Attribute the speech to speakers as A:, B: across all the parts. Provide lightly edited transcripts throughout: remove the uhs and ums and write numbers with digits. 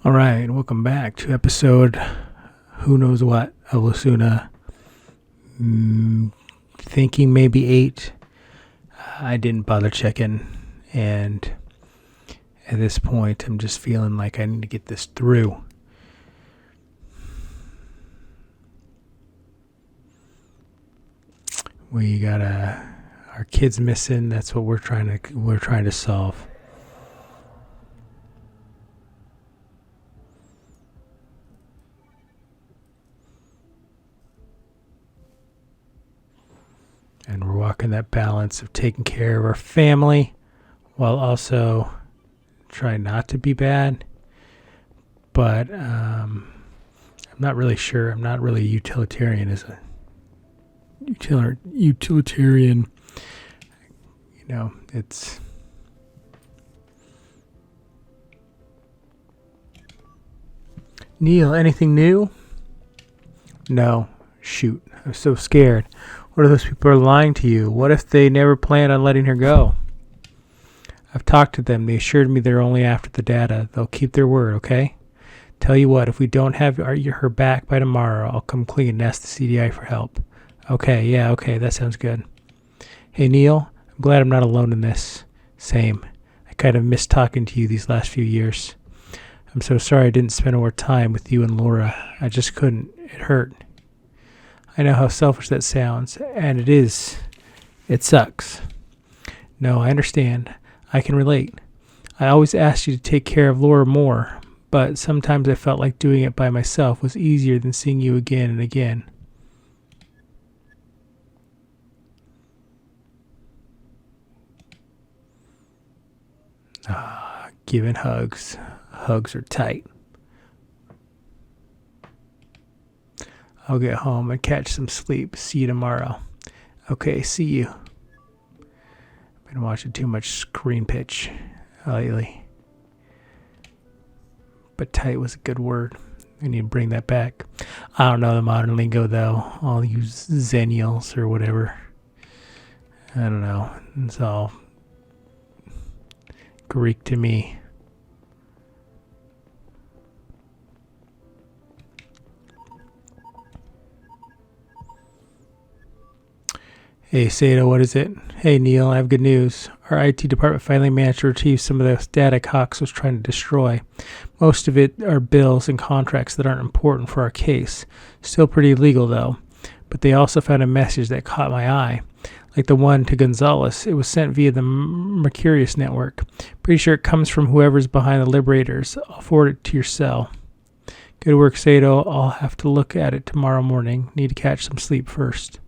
A: All right, welcome back to episode who knows what of Lacuna. Thinking maybe 8. I didn't bother checking, and at this point, I'm just feeling like I need to get this through. We got our kids missing. That's what we're trying to solve. And we're walking that balance of taking care of our family while also trying not to be bad. But I'm not really sure. I'm not really utilitarian as a utilitarian. It's Neil, anything new? No. Shoot. I'm so scared. What if those people are lying to you? What if they never planned on letting her go? I've talked to them. They assured me they're only after the data. They'll keep their word, okay? Tell you what, if we don't have her back by tomorrow, I'll come clean and ask the CDI for help. Okay, that sounds good. Hey, Neil, I'm glad I'm not alone in this. Same. I kind of missed talking to you these last few years. I'm so sorry I didn't spend more time with you and Laura. I just couldn't. It hurt. I know how selfish that sounds, and it is. It sucks. No, I understand. I can relate. I always asked you to take care of Laura more, but sometimes I felt like doing it by myself was easier than seeing you again and again. Giving hugs. Hugs are tight. I'll get home and catch some sleep. See you tomorrow. Okay, see you. Been watching too much screen pitch lately. But tight was a good word. I need to bring that back. I don't know the modern lingo, though. I'll use zennials or whatever. I don't know. It's all Greek to me. Hey, Sato, what is it? Hey, Neil, I have good news. Our IT department finally managed to retrieve some of the data Cox was trying to destroy. Most of it are bills and contracts that aren't important for our case. Still pretty illegal, though. But they also found a message that caught my eye. Like the one to Gonzalez, it was sent via the Mercurius network. Pretty sure it comes from whoever's behind the Liberators. I'll forward it to your cell. Good work, Sato. I'll have to look at it tomorrow morning. Need to catch some sleep first.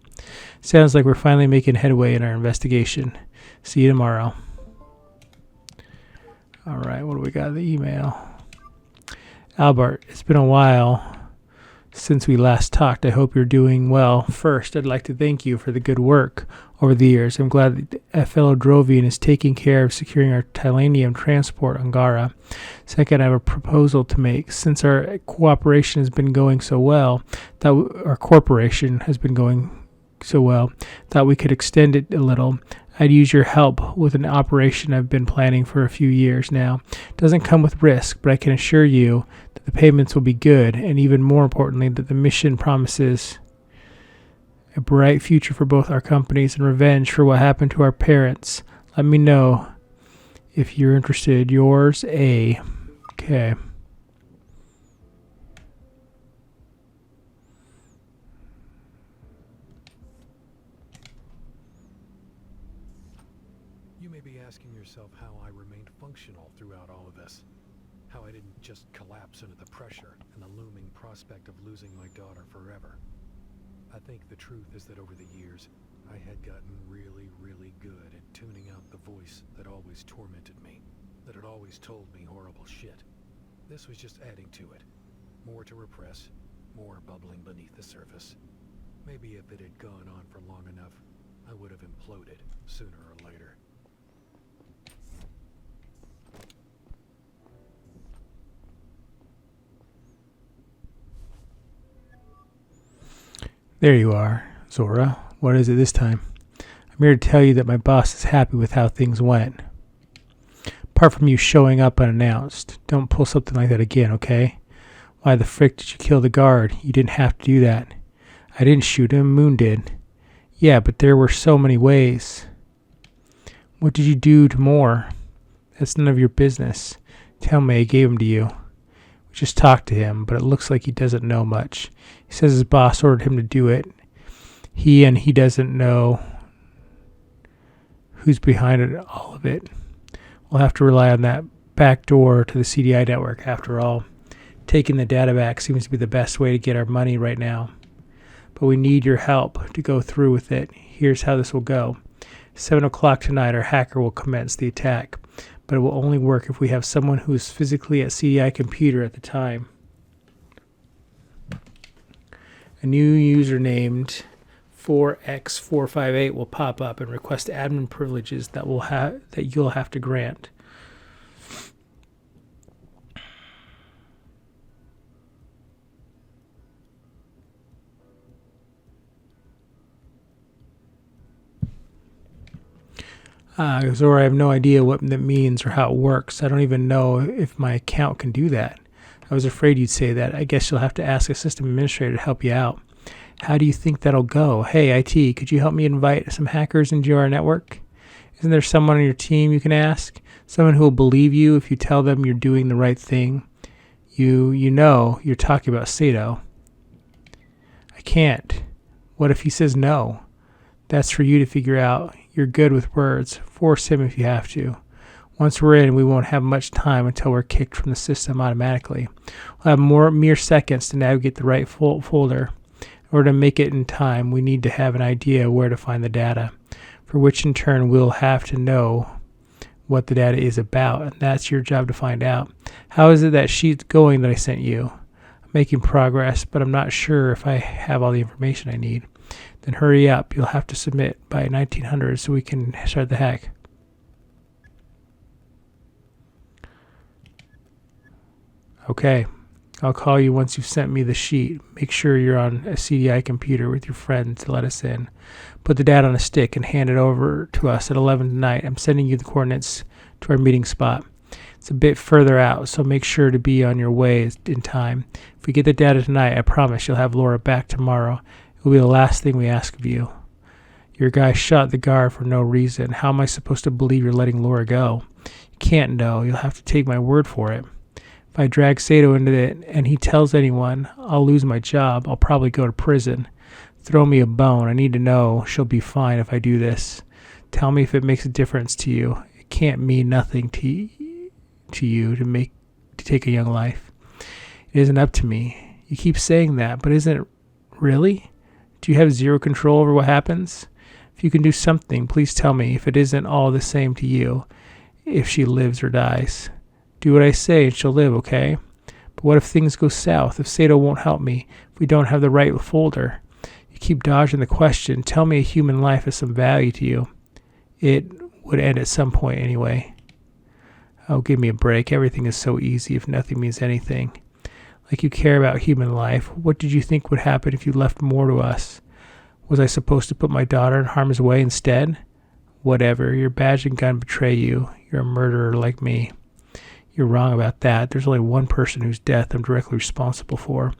A: Sounds like we're finally making headway in our investigation. See you tomorrow. All right, what do we got in the email? Albert, it's been a while since we last talked. I hope you're doing well. First, I'd like to thank you for the good work over the years. I'm glad that a fellow Drovian is taking care of securing our Tilenium transport on Gara. Second, I have a proposal to make. Since our cooperation has been going so well, thought we could extend it a little. I'd use your help with an operation I've been planning for a few years now. It doesn't come with risk, but I can assure you that the payments will be good, and even more importantly, that the mission promises a bright future for both our companies and revenge for what happened to our parents. Let me know if you're interested. Yours, A. Okay.
B: You may be asking yourself how I remained functional throughout all of this. How I didn't just collapse under the pressure and the looming prospect of losing my daughter forever. I think the truth is that over the years, I had gotten really, really good at tuning out the voice that always tormented me, that had always told me horrible shit. This was just adding to it. More to repress, more bubbling beneath the surface. Maybe if it had gone on for long enough, I would have imploded sooner or later.
A: There you are, Zora. What is it this time? I'm here to tell you that my boss is happy with how things went. Apart from you showing up unannounced. Don't pull something like that again, okay? Why the frick did you kill the guard? You didn't have to do that. I didn't shoot him, Moon did. Yeah, but there were so many ways. What did you do to Moore? That's none of your business. Tell me I gave him to you. We just talked to him, but it looks like he doesn't know much. He says his boss ordered him to do it. He doesn't know who's behind it, all of it. We'll have to rely on that back door to the CDI network after all. Taking the data back seems to be the best way to get our money right now. But we need your help to go through with it. Here's how this will go. 7 o'clock tonight, our hacker will commence the attack. But it will only work if we have someone who is physically at CDI computer at the time. A new user named 4x458 will pop up and request admin privileges that you'll have to grant. Zora, I have no idea what that means or how it works. I don't even know if my account can do that. I was afraid you'd say that. I guess you'll have to ask a system administrator to help you out. How do you think that'll go? Hey, IT, could you help me invite some hackers into our network? Isn't there someone on your team you can ask? Someone who will believe you if you tell them you're doing the right thing? You know you're talking about Sato. I can't. What if he says no? That's for you to figure out. You're good with words. Force him if you have to. Once we're in, we won't have much time until we're kicked from the system automatically. We'll have mere seconds to navigate the right folder. In order to make it in time, we need to have an idea where to find the data, for which in turn we'll have to know what the data is about, and that's your job to find out. How is it that sheet going that I sent you? I'm making progress, but I'm not sure if I have all the information I need. Then hurry up. You'll have to submit by 1900 so we can start the hack. Okay. I'll call you once you've sent me the sheet. Make sure you're on a CDI computer with your friend to let us in. Put the data on a stick and hand it over to us at 11 tonight. I'm sending you the coordinates to our meeting spot. It's a bit further out, so make sure to be on your way in time. If we get the data tonight, I promise you'll have Laura back tomorrow. It will be the last thing we ask of you. Your guy shot the guard for no reason. How am I supposed to believe you're letting Laura go? You can't know. You'll have to take my word for it. If I drag Sato into it and he tells anyone, I'll lose my job. I'll probably go to prison. Throw me a bone. I need to know she'll be fine if I do this. Tell me if it makes a difference to you. It can't mean nothing to you to take a young life. It isn't up to me. You keep saying that, but isn't it really? Do you have zero control over what happens? If you can do something, please tell me if it isn't all the same to you, if she lives or dies. Do what I say and she'll live, okay? But what if things go south? If Sato won't help me? If we don't have the right folder? You keep dodging the question. Tell me a human life has some value to you. It would end at some point anyway. Oh, give me a break. Everything is so easy if nothing means anything. Like you care about human life. What did you think would happen if you left more to us? Was I supposed to put my daughter in harm's way instead? Whatever. Your badge and gun betray you. You're a murderer like me. You're wrong about that. There's only one person whose death I'm directly responsible for.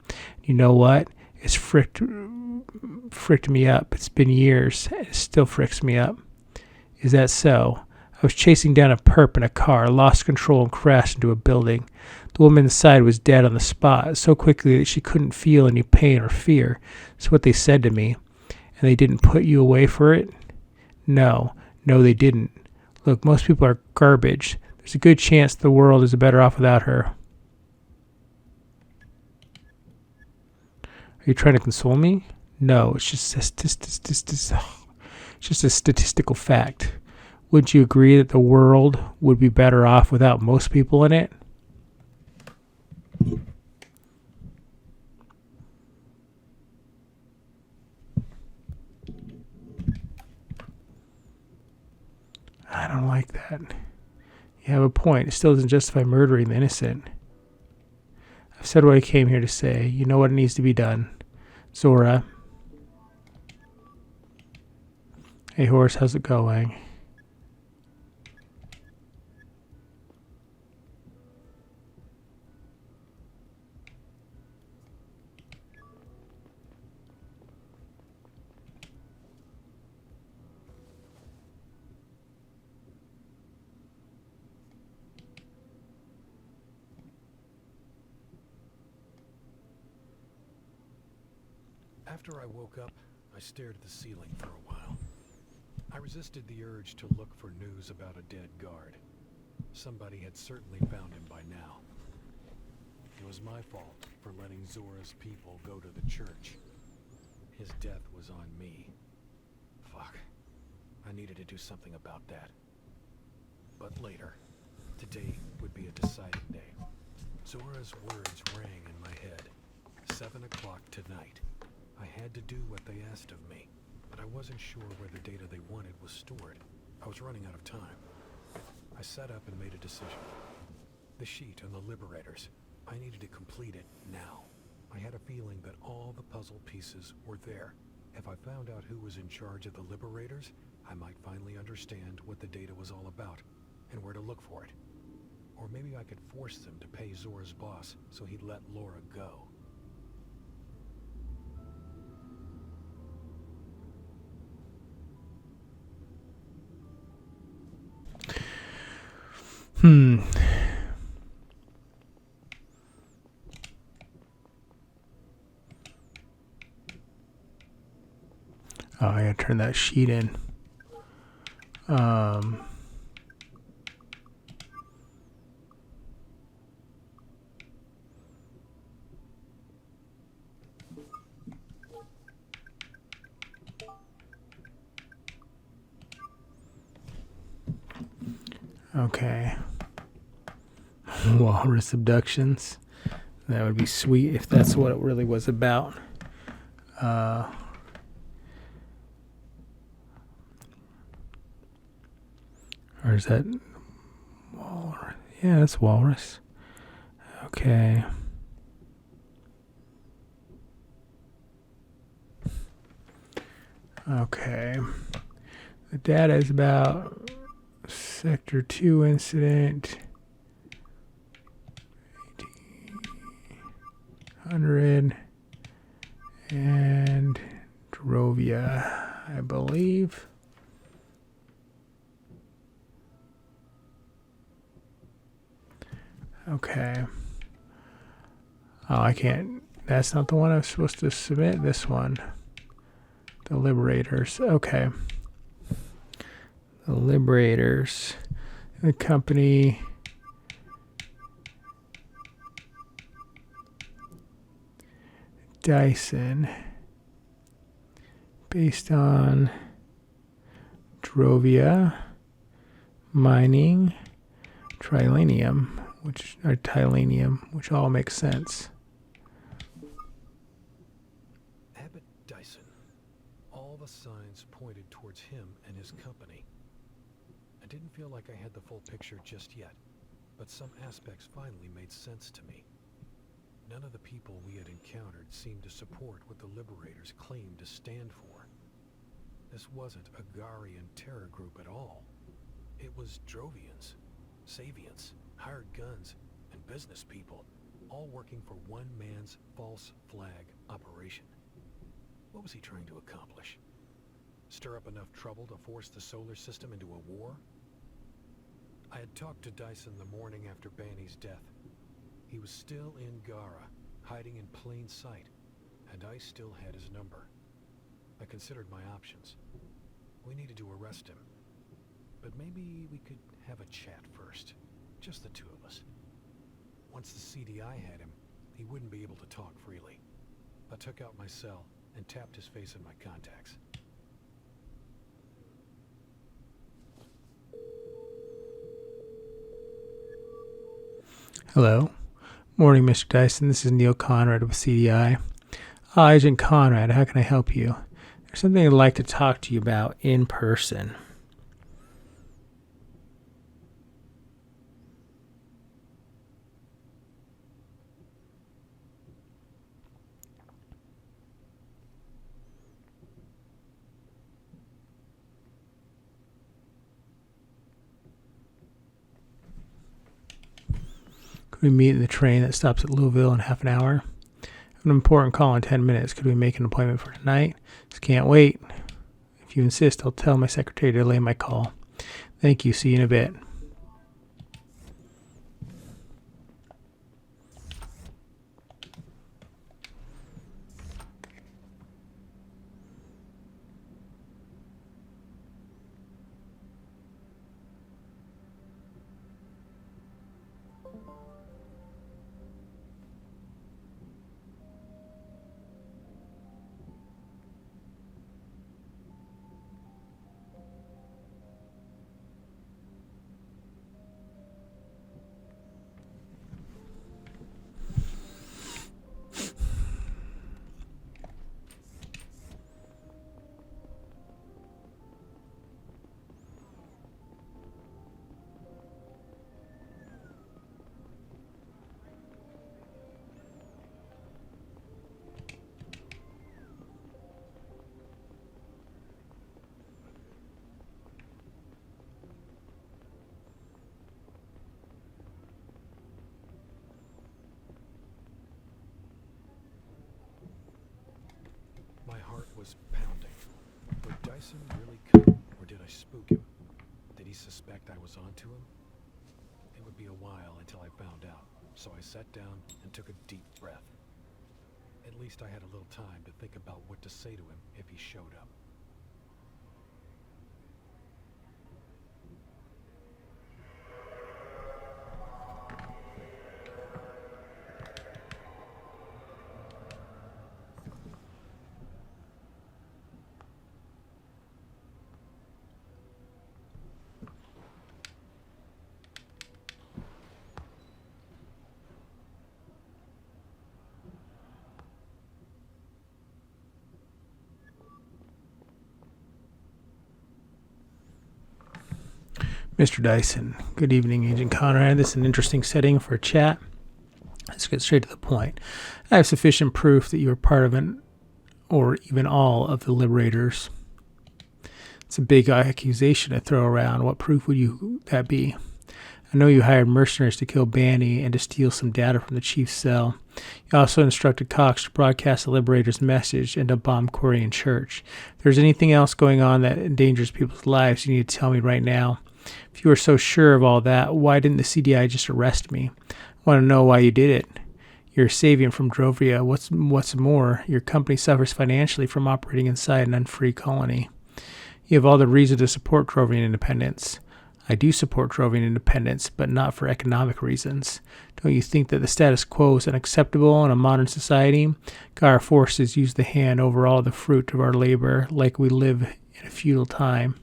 A: You know what? It's fricked me up. It's been years, and it still fricks me up. Is that so? I was chasing down a perp in a car, lost control and crashed into a building. The woman inside was dead on the spot, so quickly that she couldn't feel any pain or fear. That's what they said to me. And they didn't put you away for it? No, they didn't. Look, most people are garbage. There's a good chance the world is better off without her. Are you trying to console me? No, it's just a statistical fact. Would you agree that the world would be better off without most people in it? I don't like that. You have a point. It still doesn't justify murdering the innocent. I've said what I came here to say. You know what needs to be done. Zora. Hey, Horace, how's it going?
B: After I woke up, I stared at the ceiling for a while. I resisted the urge to look for news about a dead guard. Somebody had certainly found him by now. It was my fault for letting Zora's people go to the church. His death was on me. Fuck. I needed to do something about that. But later. Today would be a deciding day. Zora's words rang in my head. 7 o'clock tonight. I had to do what they asked of me, but I wasn't sure where the data they wanted was stored. I was running out of time. I sat up and made a decision. The sheet on the Liberators. I needed to complete it now. I had a feeling that all the puzzle pieces were there. If I found out who was in charge of the Liberators, I might finally understand what the data was all about and where to look for it. Or maybe I could force them to pay Zora's boss so he'd let Laura go.
A: Oh, I gotta turn that sheet in. Okay. Walrus abductions. That would be sweet if that's what it really was about. Or is that walrus? Yeah, that's walrus. Okay. Okay. The data is about Sector 2 incident. 100 and Drovia, I believe. Okay. Oh, I can't. That's not the one I was supposed to submit. This one. The Liberators. Okay. The Liberators. The company. Dyson. Based on Drovia. Mining. Trilanium. Which all makes sense.
B: Abbott Dyson. All the signs pointed towards him and his company. I didn't feel like I had the full picture just yet, but some aspects finally made sense to me. None of the people we had encountered seemed to support what the Liberators claimed to stand for. This wasn't a Garian terror group at all. It was Drovians, Savians, hired guns, and business people, all working for one man's false flag operation. What was he trying to accomplish? Stir up enough trouble to force the solar system into a war? I had talked to Dyson the morning after Banny's death. He was still in Gara, hiding in plain sight, and I still had his number. I considered my options. We needed to arrest him, but maybe we could have a chat first. Just the two of us. Once the CDI had him, he wouldn't be able to talk freely. I took out my cell and tapped his face in my contacts.
A: Hello. Morning, Mr. Dyson. This is Neil Conrad with CDI. Agent Conrad, how can I help you? There's something I'd like to talk to you about in person. Could we meet in the train that stops at Louisville in half an hour? I have an important call in 10 minutes. Could we make an appointment for tonight? Just can't wait. If you insist, I'll tell my secretary to delay my call. Thank you. See you in a bit.
B: Dyson really come, or did I spook him? Did he suspect I was onto him? It would be a while until I found out, so I sat down and took a deep breath. At least I had a little time to think about what to say to him if he showed up.
A: Mr. Dyson, good evening, Agent Conrad. This is an interesting setting for a chat. Let's get straight to the point. I have sufficient proof that you are part of an, or even all of the Liberators. It's a big accusation to throw around. What proof would that be? I know you hired mercenaries to kill Banny and to steal some data from the chief's cell. You also instructed Cox to broadcast the Liberator's message and to bomb Quarian Church. If there's anything else going on that endangers people's lives, you need to tell me right now. If you were so sure of all that, why didn't the CDI just arrest me? I want to know why you did it. You're a Savian from Drovia. What's more, your company suffers financially from operating inside an unfree colony. You have all the reason to support Drovian independence. I do support Drovian independence, but not for economic reasons. Don't you think that the status quo is unacceptable in a modern society? Our forces use the hand over all the fruit of our labor, like we live in a feudal time,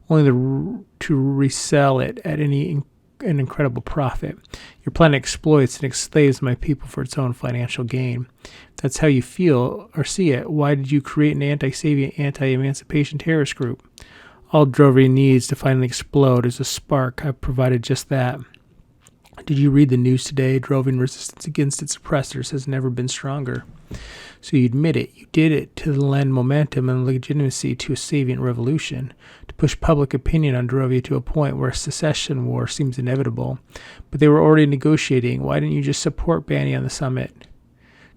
A: only to resell it at an incredible profit. Your planet exploits and enslaves my people for its own financial gain. If that's how you feel or see it, why did you create an anti-Savian, anti-emancipation terrorist group? All Drovia needs to finally explode is a spark. I've provided just that. Did you read the news today? Drovian resistance against its oppressors has never been stronger. So you admit it. You did it to lend momentum and legitimacy to a Savian revolution, to push public opinion on Drovia to a point where a secession war seems inevitable. But they were already negotiating. Why didn't you just support Banny on the summit?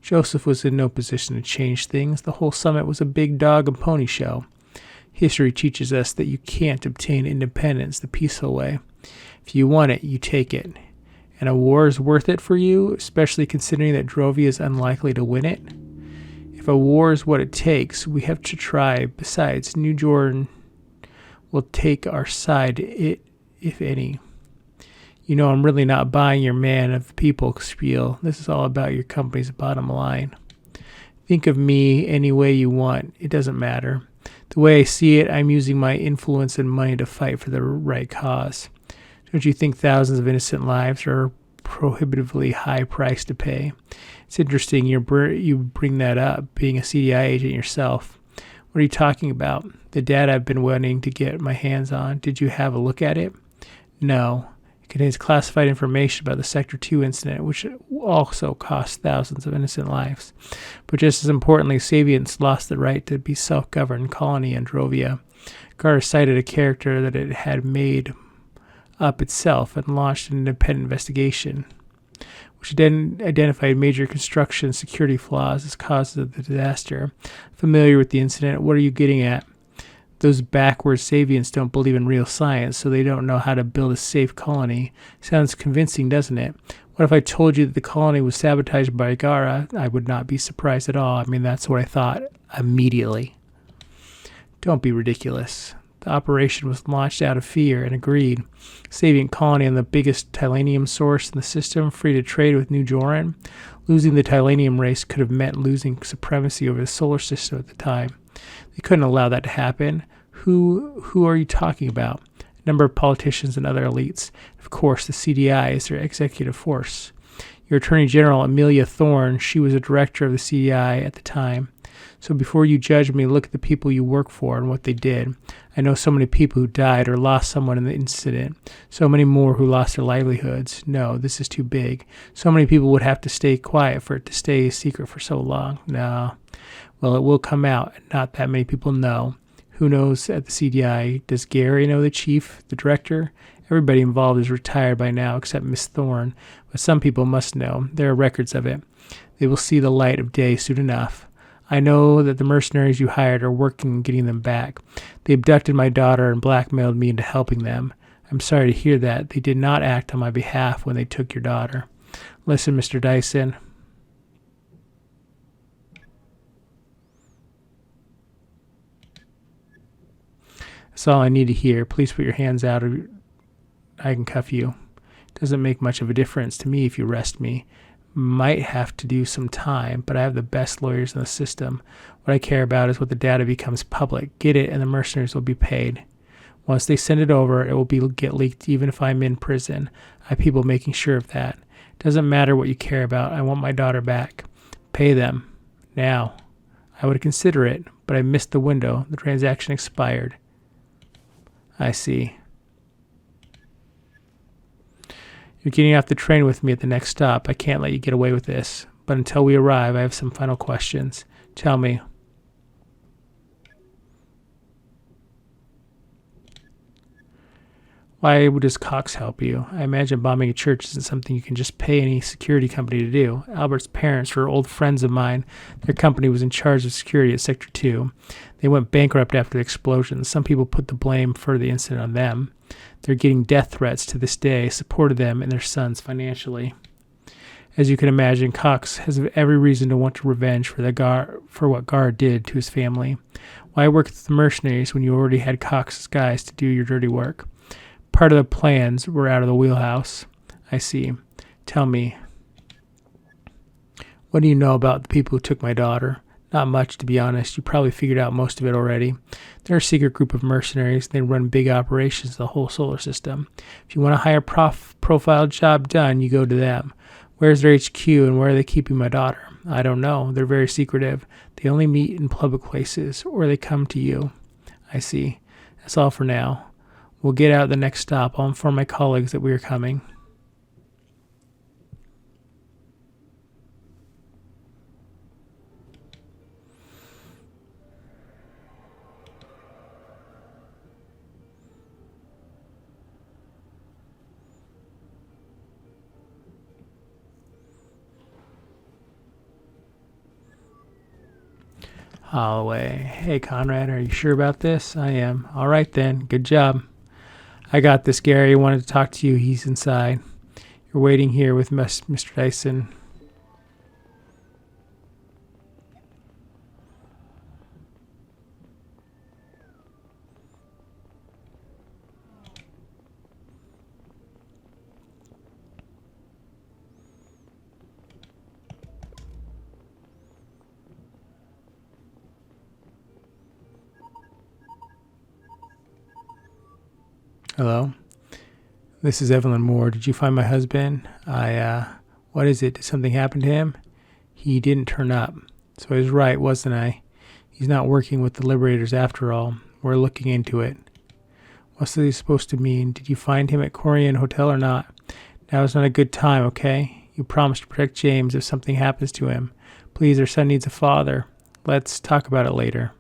A: Joseph was in no position to change things. The whole summit was a big dog and pony show. History teaches us that you can't obtain independence the peaceful way. If you want it, you take it. And a war is worth it for you, especially considering that Drovia is unlikely to win it. If a war is what it takes, we have to try. Besides, New Jordan will take our side, if any. You know, I'm really not buying your man of the people spiel. This is all about your company's bottom line. Think of me any way you want. It doesn't matter. The way I see it, I'm using my influence and money to fight for the right cause. Don't you think thousands of innocent lives are a prohibitively high price to pay? It's interesting you bring that up, being a CDI agent yourself. What are you talking about? The data I've been wanting to get my hands on. Did you have a look at it? No. It contains classified information about the Sector 2 incident, which also cost thousands of innocent lives. But just as importantly, Savians lost the right to be self-governed colony in Drovia. Gar cited a character that it had made up itself and launched an independent investigation, which then identified major construction security flaws as causes of the disaster. Familiar with the incident, what are you getting at? Those backwards Savians don't believe in real science, so they don't know how to build a safe colony. Sounds convincing, doesn't it? What if I told you that the colony was sabotaged by Gara? I would not be surprised at all. I mean, that's what I thought immediately. Don't be ridiculous. The operation was launched out of fear and agreed. Savian colony on the biggest Tylanium source in the system, free to trade with New Joran. Losing the Tylanium race could have meant losing supremacy over the solar system at the time. They couldn't allow that to happen. Who are you talking about? A number of politicians and other elites. Of course, the CDI is their executive force. Your Attorney General, Amelia Thorne, she was a director of the CDI at the time. So before you judge me, look at the people you work for and what they did. I know so many people who died or lost someone in the incident. So many more who lost their livelihoods. No, this is too big. So many people would have to stay quiet for it to stay a secret for so long. No. Well, it will come out. Not that many people know. Who knows at the CDI? Does Gary know the chief, the director? Everybody involved is retired by now except Miss Thorne. But some people must know. There are records of it. They will see the light of day soon enough. I know that the mercenaries you hired are working on getting them back. They abducted my daughter and blackmailed me into helping them. I'm sorry to hear that. They did not act on my behalf when they took your daughter. Listen, Mr. Dyson. That's all I need to hear. Please put your hands out or I can cuff you. Doesn't make much of a difference to me if you arrest me. Might have to do some time, but I have the best lawyers in the system. What I care about is what the data becomes public. Get it, and the mercenaries will be paid. Once they send it over, it will get leaked even if I'm in prison. I have people making sure of that. It doesn't matter what you care about. I want my daughter back. Pay them. Now. I would consider it, but I missed the window. The transaction expired. I see. You're getting off the train with me at the next stop. I can't let you get away with this. But until we arrive, I have some final questions. Tell me. Why does Cox help you? I imagine bombing a church isn't something you can just pay any security company to do. Albert's parents were old friends of mine. Their company was in charge of security at Sector 2. They went bankrupt after the explosion. Some people put the blame for the incident on them. They're getting death threats to this day, supported them and their sons financially. As you can imagine, Cox has every reason to want revenge for what Gar did to his family. Why work with the mercenaries when you already had Cox's guys to do your dirty work? Part of the plans were out of the wheelhouse. I see. Tell me, what do you know about the people who took my daughter? Not much, to be honest. You probably figured out most of it already. They're a secret group of mercenaries. They run big operations the whole solar system. If you want a higher profile job done, you go to them. Where's their HQ and where are they keeping my daughter? I don't know. They're very secretive. They only meet in public places, or they come to you. I see. That's all for now. We'll get out at the next stop. I'll inform my colleagues that we are coming. Holloway. Hey, Conrad, are you sure about this? I am. All right, then. Good job. I got this, Gary. I wanted to talk to you. He's inside. You're waiting here with Mr. Dyson. Hello? This is Evelyn Moore. Did you find my husband? What is it? Did something happen to him? He didn't turn up. So I was right, wasn't I? He's not working with the Liberators after all. We're looking into it. What's this supposed to mean? Did you find him at Corian Hotel or not? Now is not a good time, okay? You promised to protect James if something happens to him. Please, our son needs a father. Let's talk about it later.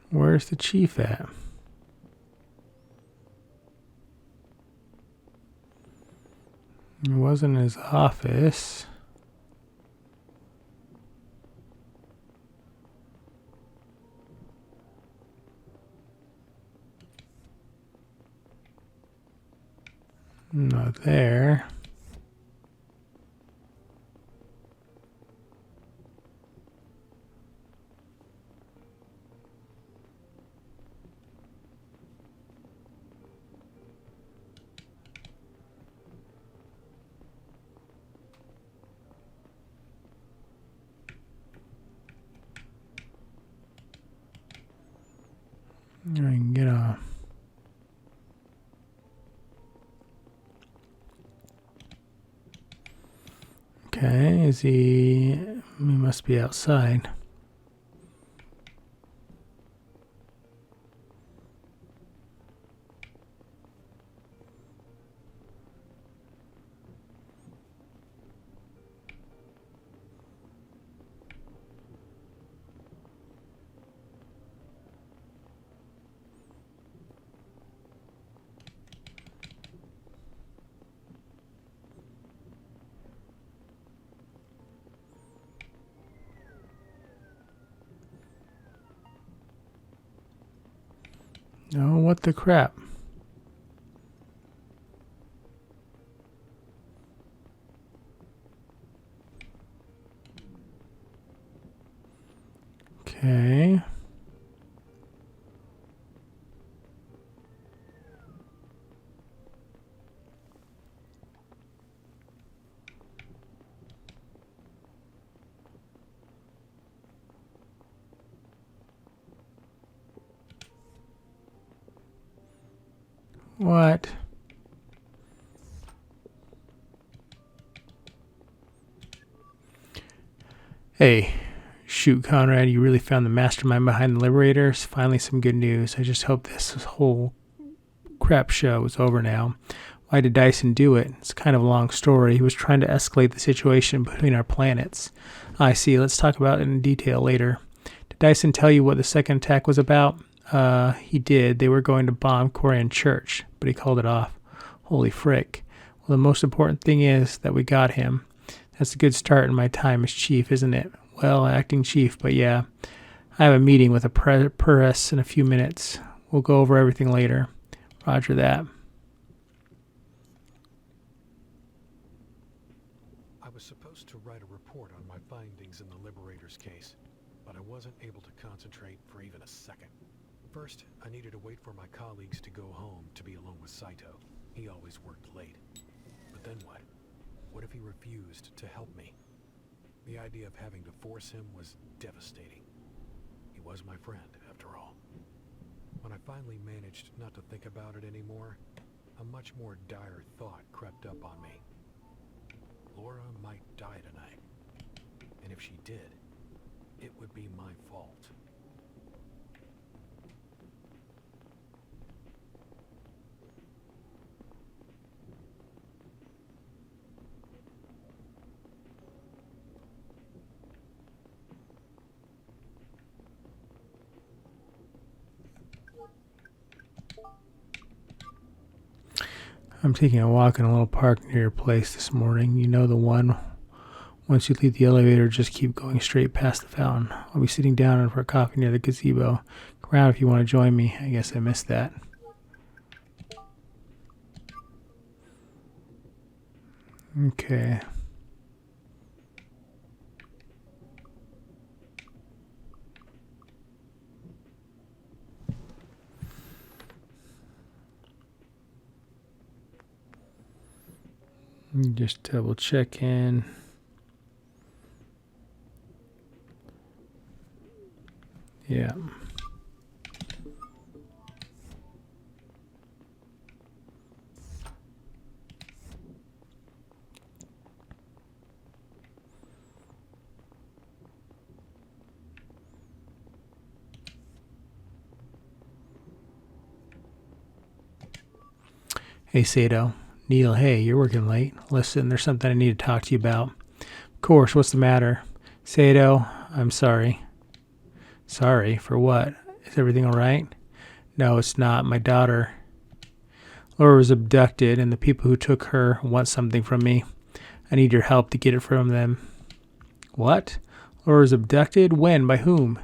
A: Where's the chief at? It wasn't his office. Not there. I can get a... Okay, is he... He must be outside. Oh, what the crap? Okay. What? Hey, shoot, Conrad, you really found the mastermind behind the Liberators. Finally, some good news. I just hope this whole crap show is over now. Why did Dyson do it? It's kind of a long story. He was trying to escalate the situation between our planets. I see. Let's talk about it in detail later. Did Dyson tell you what the second attack was about? He did. They were going to bomb Korean Church, but he called it off. Holy frick. Well, the most important thing is that we got him. That's a good start in my time as chief, isn't it? Well, acting chief, but yeah. I have a meeting with a press in a few minutes. We'll go over everything later. Roger that.
B: I was supposed to write a report on my findings in the Liberators case, but I wasn't able to concentrate for even a second. First, I needed to wait for my colleagues to go home to be alone with Saito. He always worked late. But then what? What if he refused to help me? The idea of having to force him was devastating. He was my friend, after all. When I finally managed not to think about it anymore, a much more dire thought crept up on me. Laura might die tonight. And if she did, it would be my fault.
A: I'm taking a walk in a little park near your place this morning. You know the one. Once you leave the elevator, just keep going straight past the fountain. I'll be sitting down for a coffee near the gazebo. Come around if you want to join me. I guess I missed that. Okay. Just double check in. Yeah. Hey, Sato. Neil, hey, you're working late. Listen, there's something I need to talk to you about. Of course, what's the matter? Sato, I'm sorry. Sorry? For what? Is everything alright? No, it's not. My daughter. Laura was abducted, and the people who took her want something from me. I need your help to get it from them. What? Laura was abducted? When? By whom?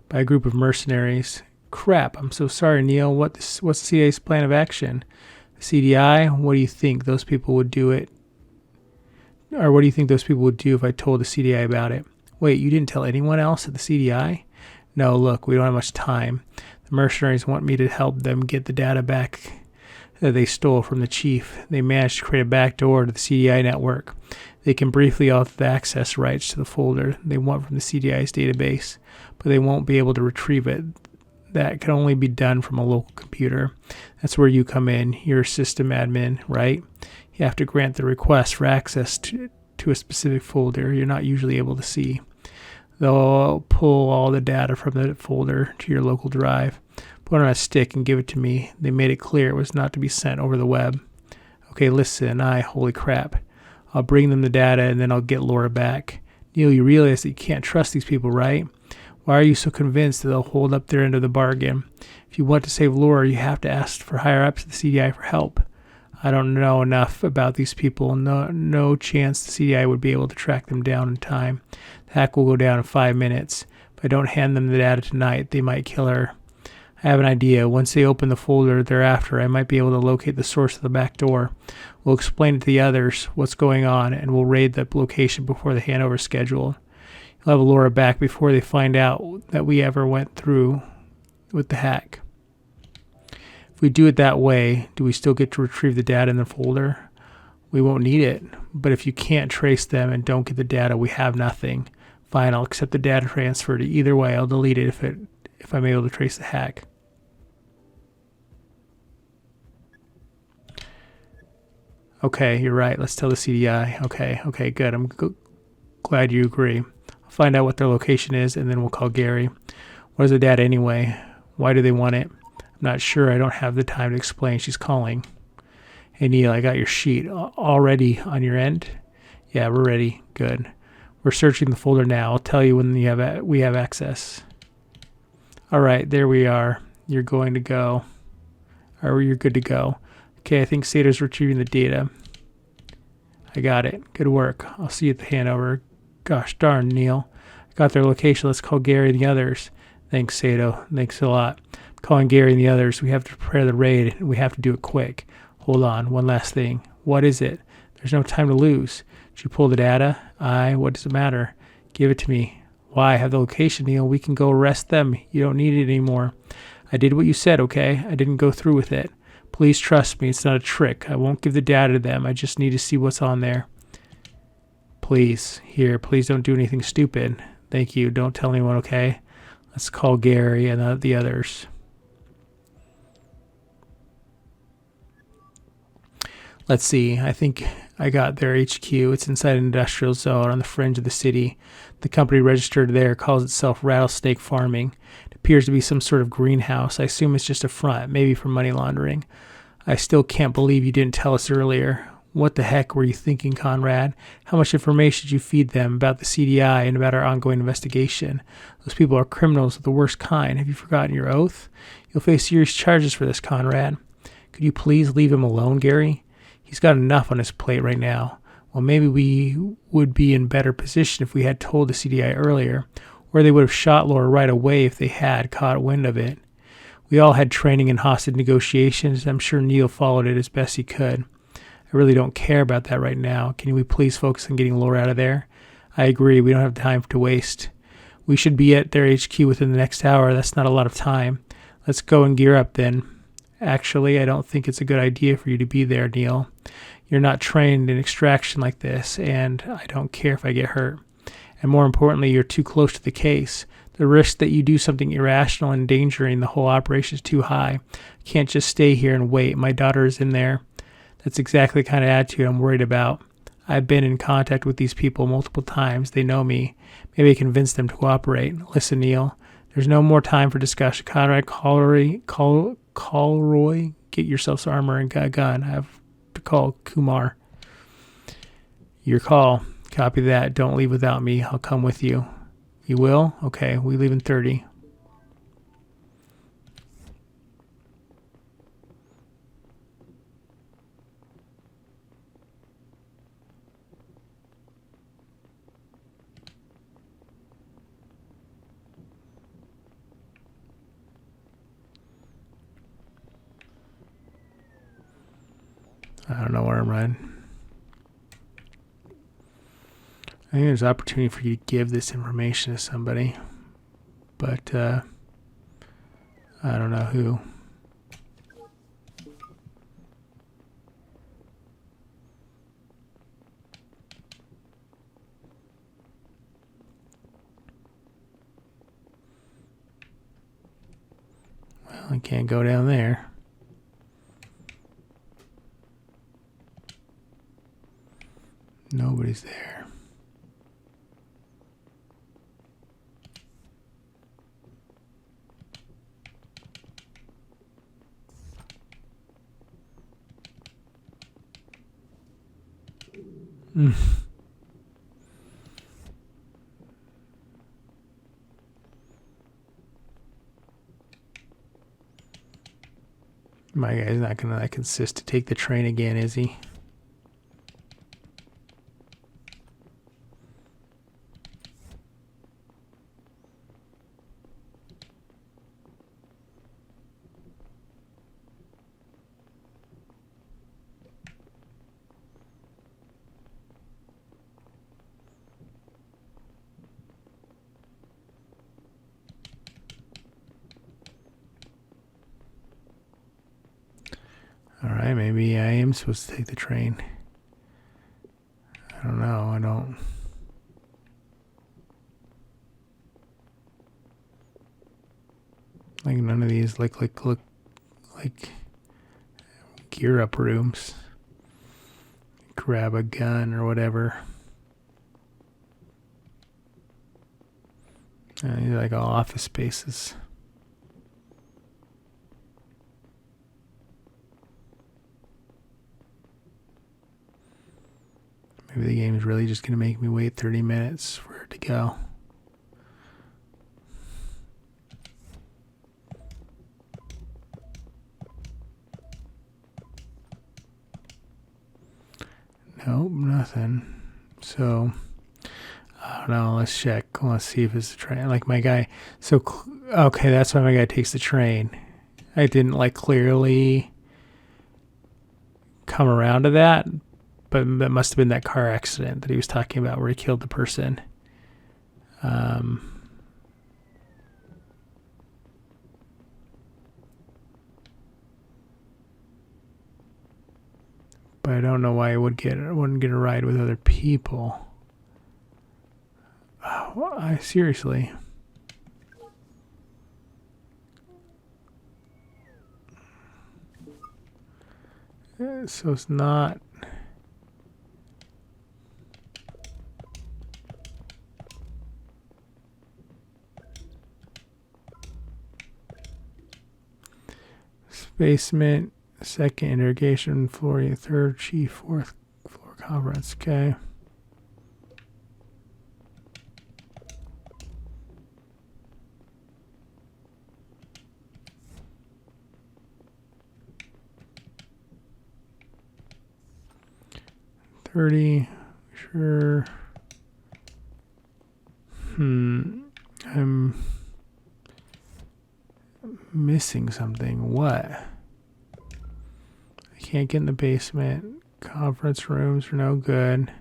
A: By a group of mercenaries. Crap, I'm so sorry, Neil. What's the CIA's plan of action? CDI, what do you think those people would do it? Or what do you think those people would do if I told the CDI about it? Wait, you didn't tell anyone else at the CDI? No, look, we don't have much time. The mercenaries want me to help them get the data back that they stole from the chief. They managed to create a backdoor to the CDI network. They can briefly alter the access rights to the folder they want from the CDI's database, but they won't be able to retrieve it. that can only be done from a local computer. That's where you come in. You're a system admin, right? You have to grant the request for access to a specific folder you're not usually able to see. They'll pull all the data from the folder to your local drive, put it on a stick, and give it to me. They made it clear it was not to be sent over the web. Okay, listen, holy crap. I'll bring them the data and then I'll get Laura back. Neil, you realize that you can't trust these people, right? Why are you so convinced that they'll hold up their end of the bargain? If you want to save Laura, you have to ask for higher ups at the CDI for help. I don't know enough about these people. No chance the CDI would be able to track them down in time. The hack will go down in 5 minutes. If I don't hand them the data tonight, they might kill her. I have an idea. Once they open the folder thereafter, I might be able to locate the source of the back door. We'll explain to the others what's going on, and we'll raid the location before the handover is scheduled. You'll have Laura back before they find out that we ever went through with the hack. If we do it that way, do we still get to retrieve the data in the folder? We won't need it, but if you can't trace them and don't get the data, we have nothing. Fine, I'll accept the data transfer. Either way, I'll delete it if I'm able to trace the hack. Okay, you're right. Let's tell the CDI. Okay, good. I'm glad you agree. I'll find out what their location is, and then we'll call Gary. What is the data anyway? Why do they want it? I'm not sure. I don't have the time to explain. She's calling. Hey, Neil, I got your sheet. All ready on your end? Yeah, we're ready. Good. We're searching the folder now. I'll tell you when we have access. All right, there we are. You're going to go. Or you're good to go. Okay, I think Sato's retrieving the data. I got it. Good work. I'll see you at the handover. Gosh darn, Neil. I got their location. Let's call Gary and the others. Thanks, Sato. Thanks a lot. I'm calling Gary and the others. We have to prepare the raid, and we have to do it quick. Hold on. One last thing. What is it? There's no time to lose. Did you pull the data? What does it matter? Give it to me. Why? I have the location, Neil. We can go arrest them. You don't need it anymore. I did what you said, okay? I didn't go through with it. Please trust me. It's not a trick. I won't give the data to them. I just need to see what's on there. Please. Here, please don't do anything stupid. Thank you. Don't tell anyone, okay? Let's call Gary and the others. Let's see. I think I got their HQ. It's inside an industrial zone on the fringe of the city. The company registered there calls itself Rattlesnake Farming. It appears to be some sort of greenhouse. I assume it's just a front, maybe for money laundering. I still can't believe you didn't tell us earlier. What the heck were you thinking, Conrad? How much information did you feed them about the CDI and about our ongoing investigation? Those people are criminals of the worst kind. Have you forgotten your oath? You'll face serious charges for this, Conrad. Could you please leave him alone, Gary? He's got enough on his plate right now. Well, maybe we would be in better position if we had told the CDI earlier, or they would have shot Laura right away if they had caught wind of it. We all had training in hostage negotiations. I'm sure Neil followed it as best he could. I really don't care about that right now. Can we please focus on getting Laura out of there? I agree. We don't have time to waste. We should be at their HQ within the next hour. That's not a lot of time. Let's go and gear up then. Actually, I don't think it's a good idea for you to be there, Neil. You're not trained in extraction like this, and I don't care if I get hurt. And more importantly, you're too close to the case. The risk that you do something irrational and endangering the whole operation is too high. I can't just stay here and wait. My daughter is in there. That's exactly the kind of attitude I'm worried about. I've been in contact with these people multiple times. They know me. Maybe I convince them to cooperate. Listen, Neil, there's no more time for discussion. Conrad, Colroy, get yourself some armor and a gun. I have to call Kumar. Your call. Copy that. Don't leave without me. I'll come with you. You will? Okay, we leave in 30. I don't know where I'm running. I think there's an opportunity for you to give this information to somebody, but I don't know who. I can't go down there. Nobody's there. My guy's not gonna insist to take the train again, is he? Alright, maybe I am supposed to take the train. I don't know, I don't... Like none of these look like gear up rooms. Grab a gun or whatever. These are like all office spaces. Maybe the game is really just going to make me wait 30 minutes for it to go. Nope, nothing. So, I don't know. Let's check. Let's see if it's a train. Like my guy. So, okay, that's why my guy takes the train. I didn't clearly come around to that, but that must have been that car accident that he was talking about where he killed the person. But I don't know why I wouldn't get a ride with other people. Oh, seriously. So it's not... Basement, second interrogation floor, third chief, fourth floor conference. Okay. $30, sure. I'm missing something. What? I can't get in the basement. Conference rooms are no good.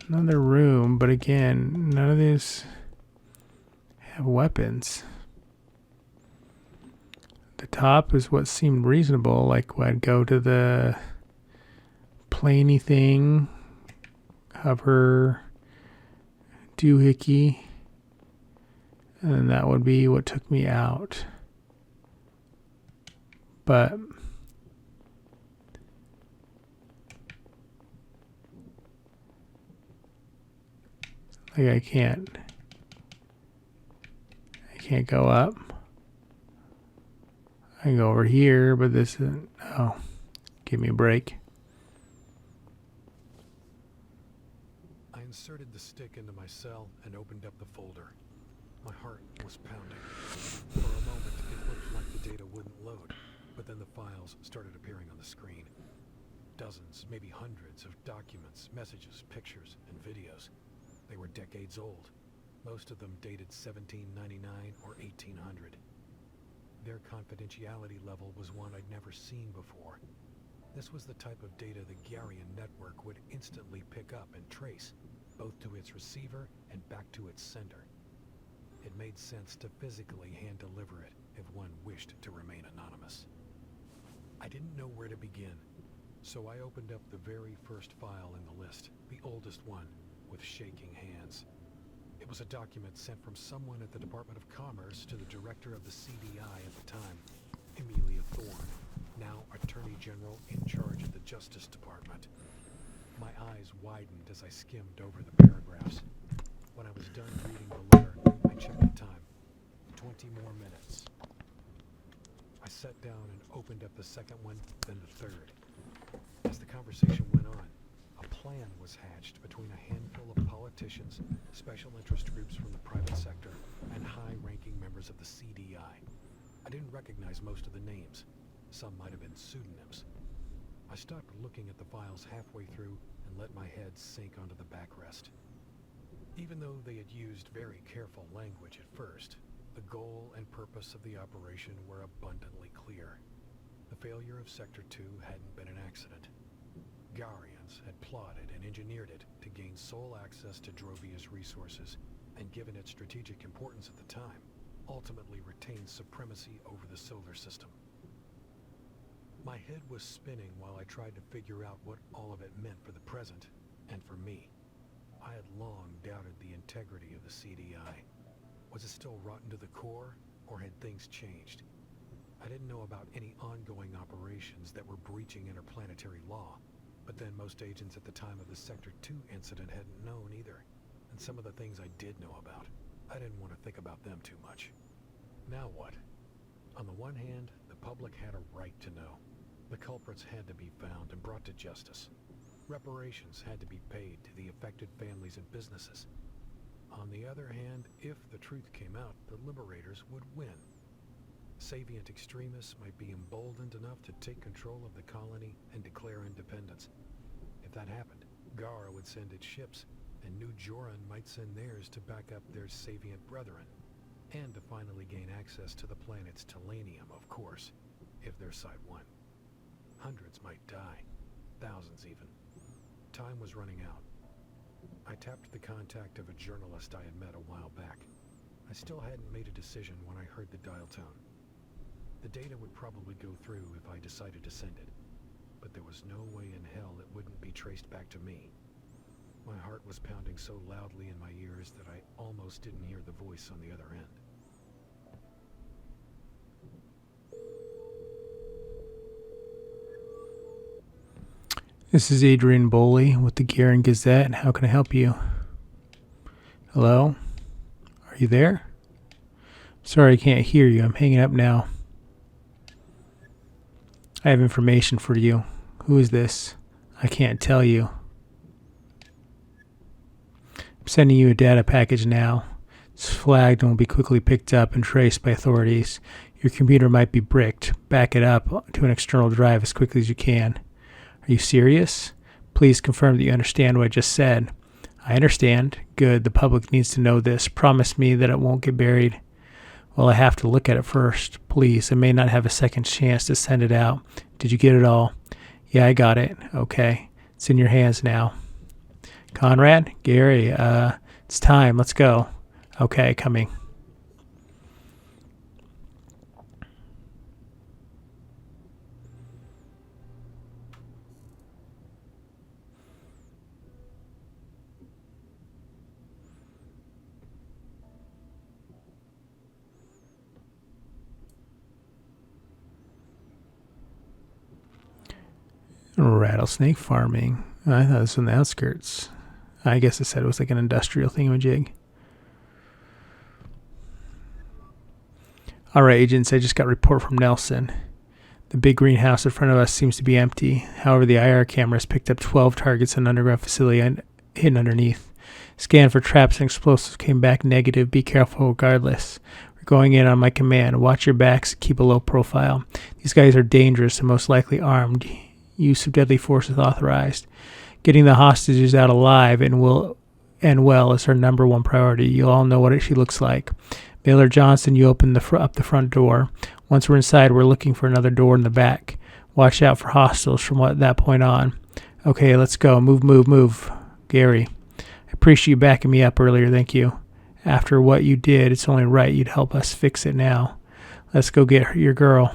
A: Another room, but again, none of these have weapons. The top is what seemed reasonable, like I'd go to the planey thing, hover, doohickey, and that would be what took me out. But I can't go up. I can go over here, but this isn't... Oh, give me a break.
B: I inserted the stick into my cell and opened up the folder. My heart was pounding. For a moment, it looked like the data wouldn't load, but then the files started appearing on the screen. Dozens, maybe hundreds of documents, messages, pictures, and videos. They were decades old. Most of them dated 1799 or 1800. Their confidentiality level was one I'd never seen before. This was the type of data the Garian network would instantly pick up and trace, both to its receiver and back to its sender. It made sense to physically hand-deliver it if one wished to remain anonymous. I didn't know where to begin. So I opened up the very first file in the list, the oldest one, with shaking hands. It was a document sent from someone at the Department of Commerce to the director of the CDI at the time, Amelia Thorne, now Attorney General in charge of the Justice Department. My eyes widened as I skimmed over the paragraphs. When I was done reading the letter, I checked the time. 20 more minutes. I sat down and opened up the second one, then the third. As the conversation went on, a plan was hatched between a handful of politicians, special interest groups from the private sector, and high-ranking members of the CDI. I didn't recognize most of the names. Some might have been pseudonyms. I stopped looking at the files halfway through and let my head sink onto the backrest. Even though they had used very careful language at first, the goal and purpose of the operation were abundantly clear. The failure of Sector 2 hadn't been an accident. Garians had plotted and engineered it to gain sole access to Drovia's resources, and given its strategic importance at the time, ultimately retained supremacy over the solar system. My head was spinning while I tried to figure out what all of it meant for the present, and for me. I had long doubted the integrity of the CDI. Was it still rotten to the core, or had things changed? I didn't know about any ongoing operations that were breaching interplanetary law, but then most agents at the time of the Sector 2 incident hadn't known either. And some of the things I did know about, I didn't want to think about them too much. Now what? On the one hand, the public had a right to know. The culprits had to be found and brought to justice. Reparations had to be paid to the affected families and businesses. On the other hand, if the truth came out, the liberators would win. Savient extremists might be emboldened enough to take control of the colony and declare independence. If that happened, Gara would send its ships, and New Joran might send theirs to back up their Savient brethren, and to finally gain access to the planet's Telenium, of course, if their side won. Hundreds might die, thousands even. Time was running out. I tapped the contact of a journalist I had met a while back. I still hadn't made a decision when I heard the dial tone. The data would probably go through if I decided to send it, but there was no way in hell it wouldn't be traced back to me. My heart was pounding so loudly in my ears that I almost didn't hear the voice on the other end.
A: This is Adrian Boley with the Garen Gazette, and how can I help you? Hello? Are you there? Sorry, I can't hear you. I'm hanging up now. I have information for you. Who is this? I can't tell you. I'm sending you a data package now. It's flagged and will be quickly picked up and traced by authorities. Your computer might be bricked. Back it up to an external drive as quickly as you can. Are you serious? Please confirm that you understand what I just said. I understand. Good. The public needs to know this. Promise me that it won't get buried. Well, I have to look at it first. Please. I may not have a second chance to send it out. Did you get it all? Yeah, I got it. Okay. It's in your hands now. Conrad? Gary? It's time. Let's go. Okay, coming. Rattlesnake farming. I thought it was on the outskirts. I guess it said it was like an industrial thingamajig. All right, agents, I just got a report from Nelson. The big greenhouse in front of us seems to be empty. However, the IR cameras picked up 12 targets in an underground facility hidden underneath. Scan for traps and explosives came back negative. Be careful regardless. We're going in on my command. Watch your backs. Keep a low profile. These guys are dangerous and most likely armed. Use of deadly force is authorized. Getting the hostages out alive and well is our number one priority. You all know what she looks like. Baylor Johnson, you open up the front door. Once we're inside, we're looking for another door in the back. Watch out for hostiles from that point on. Okay, let's go. Move. Gary, I appreciate you backing me up earlier. Thank you. After what you did, it's only right you'd help us fix it now. Let's go get your girl.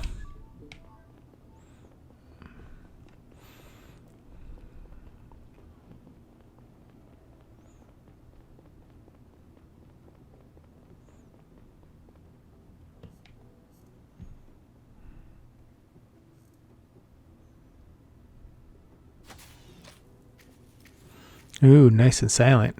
A: Ooh, nice and silent.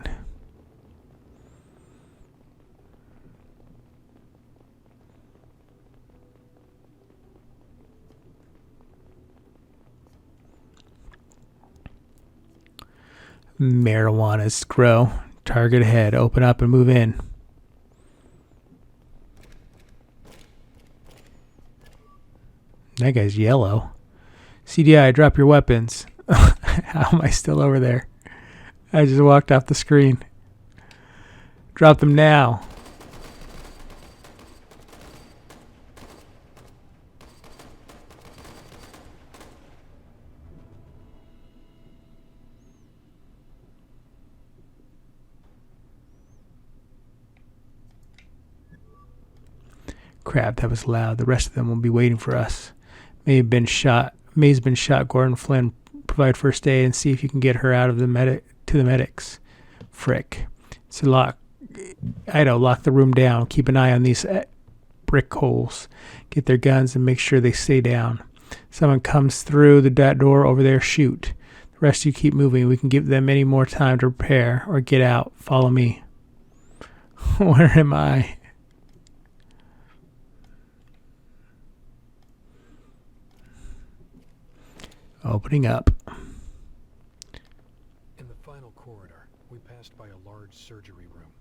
A: Marijuana's grow. Target ahead. Open up and move in. That guy's yellow. CDI, drop your weapons. How am I still over there? I just walked off the screen. Drop them now. Crap, that was loud. The rest of them will be waiting for us. May's been shot. Gordon Flynn, provide first aid and see if you can get her out of the medics. Frick. So lock the room down. Keep an eye on these brick holes. Get their guns and make sure they stay down. Someone comes through that door over there, shoot. The rest of you keep moving. We can give them any more time to prepare or get out. Follow me. Where am I? Opening up.
B: In the final corridor, we passed by a large surgery room.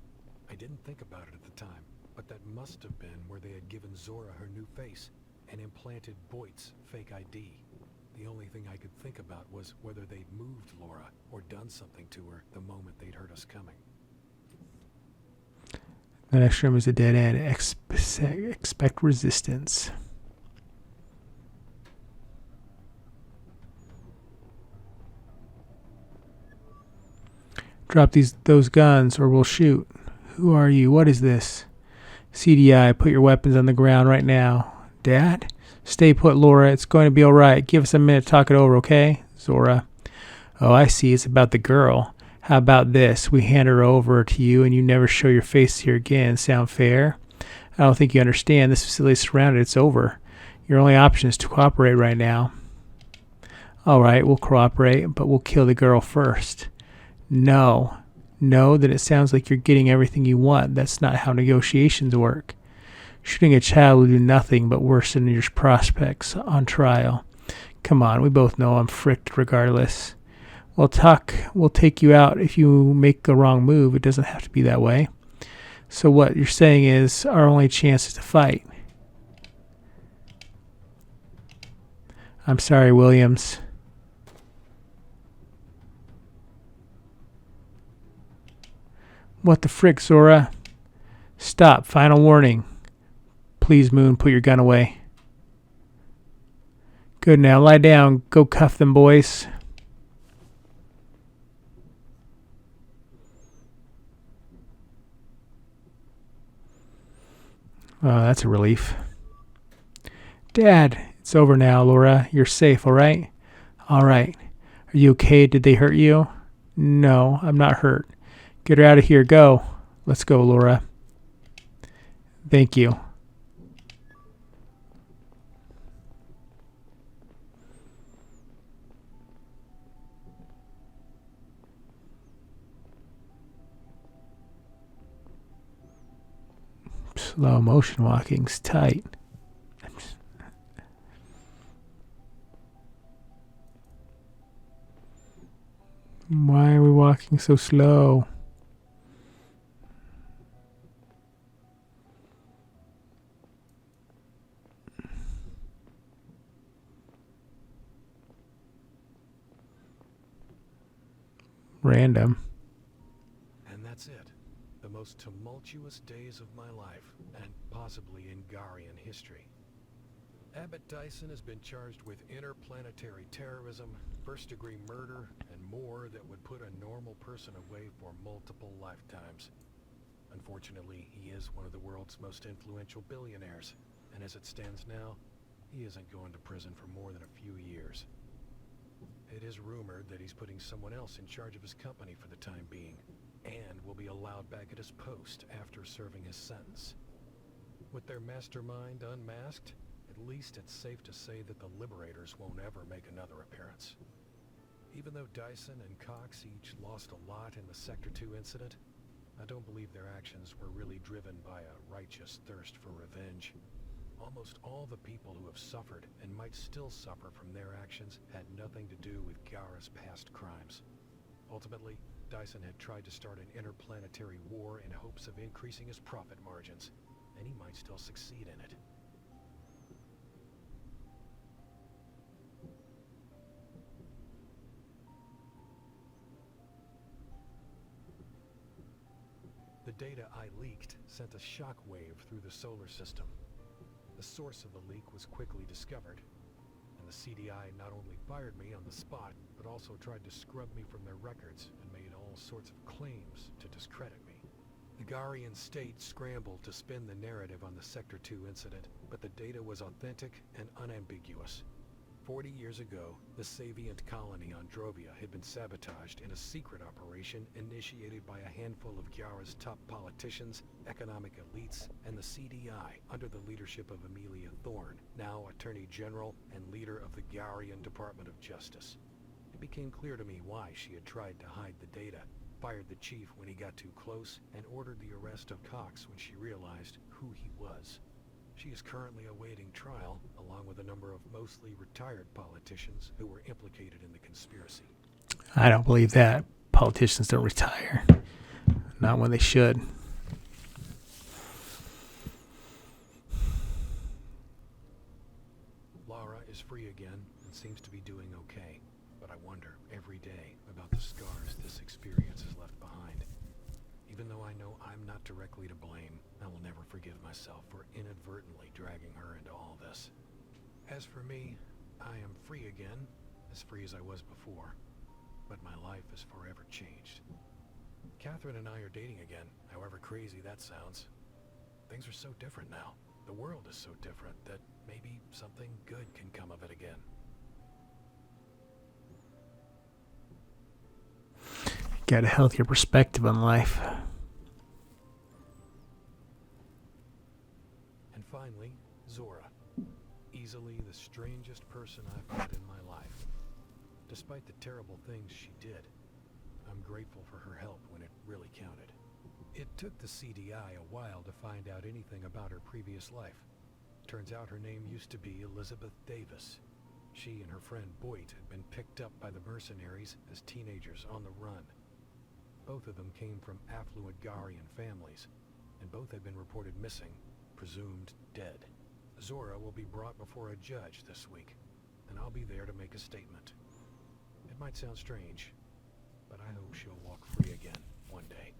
B: I didn't think about it at the time, but that must have been where they had given Zora her new face and implanted Boyd's fake ID. The only thing I could think about was whether they'd moved Laura or done something to her the moment they'd heard us coming.
A: The next room is a dead end. Expect resistance. Drop those guns or we'll shoot. Who are you? What is this? CDI, put your weapons on the ground right now. Dad? Stay put, Laura. It's going to be all right. Give us a minute to talk it over, okay? Zora. Oh, I see. It's about the girl. How about this? We hand her over to you and you never show your face here again. Sound fair? I don't think you understand. This facility is surrounded. It's over. Your only option is to cooperate right now. All right, we'll cooperate, but we'll kill the girl first. No. No, then it sounds like you're getting everything you want. That's not how negotiations work. Shooting a child will do nothing but worsen your prospects on trial. Come on, we both know I'm fricked regardless. We'll take you out if you make the wrong move. It doesn't have to be that way. So what you're saying is our only chance is to fight. I'm sorry, Williams. What the frick, Zora? Stop. Final warning. Please, Moon, put your gun away. Good, now lie down. Go cuff them, boys. Oh, that's a relief. Dad, it's over now, Laura. You're safe, all right? All right. Are you okay? Did they hurt you? No, I'm not hurt. Get her out of here. Go. Let's go, Laura. Thank you. Slow motion walking's tight. Why are we walking so slow? Random.
B: And that's it. The most tumultuous days of my life, and possibly in Garian history. Abbott Dyson has been charged with interplanetary terrorism, first-degree murder, and more that would put a normal person away for multiple lifetimes. Unfortunately, he is one of the world's most influential billionaires, and as it stands now, he isn't going to prison for more than a few years. It is rumored that he's putting someone else in charge of his company for the time being, and will be allowed back at his post after serving his sentence. With their mastermind unmasked, at least it's safe to say that the Liberators won't ever make another appearance. Even though Dyson and Cox each lost a lot in the Sector 2 incident, I don't believe their actions were really driven by a righteous thirst for revenge. Almost all the people who have suffered and might still suffer from their actions had nothing to do with Gara's past crimes. Ultimately, Dyson had tried to start an interplanetary war in hopes of increasing his profit margins, and he might still succeed in it. The data I leaked sent a shockwave through the solar system. The source of the leak was quickly discovered, and the CDI not only fired me on the spot, but also tried to scrub me from their records and made all sorts of claims to discredit me. The Garian state scrambled to spin the narrative on the Sector 2 incident, but the data was authentic and unambiguous. 40 years ago, the Savient colony on Drovia had been sabotaged in a secret operation initiated by a handful of Gyara's top politicians, economic elites, and the CDI under the leadership of Amelia Thorne, now Attorney General and leader of the Garian Department of Justice. It became clear to me why she had tried to hide the data, fired the chief when he got too close, and ordered the arrest of Cox when she realized who he was. She is currently awaiting trial, along with a number of mostly retired politicians who were implicated in the conspiracy.
A: I don't believe that. Politicians don't retire. Not when they should.
B: Lara is free again and seems to be doing okay, but I wonder every day about the scars this experience has left behind. Even though I know I'm not directly to blame, I will never forgive myself for inadvertently dragging her into all this. As for me, I am free again, as free as I was before, but my life is forever changed. Catherine and I are dating again, however crazy that sounds. Things are so different now. The world is so different that maybe something good can come of it again.
A: Got a healthier perspective on life.
B: And finally, Zora. Easily the strangest person I've met in my life. Despite the terrible things she did, I'm grateful for her help when it really counted. It took the CDI a while to find out anything about her previous life. Turns out her name used to be Elizabeth Davis. She and her friend Boyd had been picked up by the mercenaries as teenagers on the run. Both of them came from affluent Garian families, and both had been reported missing, presumed dead. Zora will be brought before a judge this week, and I'll be there to make a statement. It might sound strange, but I hope she'll walk free again one day.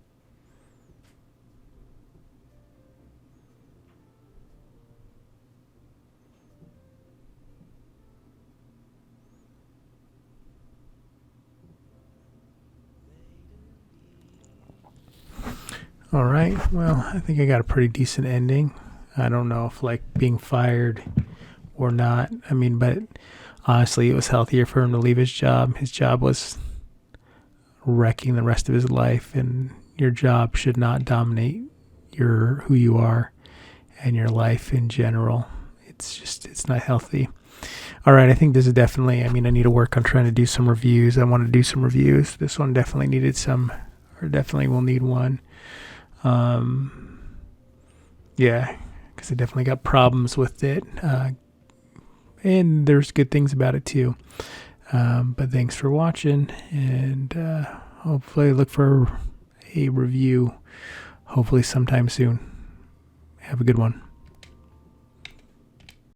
A: All right. Well, I think I got a pretty decent ending. I don't know if like being fired or not. I mean, but honestly, it was healthier for him to leave his job. His job was wrecking the rest of his life, and your job should not dominate who you are and your life in general. It's not healthy. All right, I think this is definitely, I need to work on trying to do some reviews. I want to do some reviews. This one definitely needed some, or definitely will need one. Yeah, because I definitely got problems with it. And there's good things about it too. But thanks for watching, and hopefully look for a review hopefully sometime soon. Have a good one.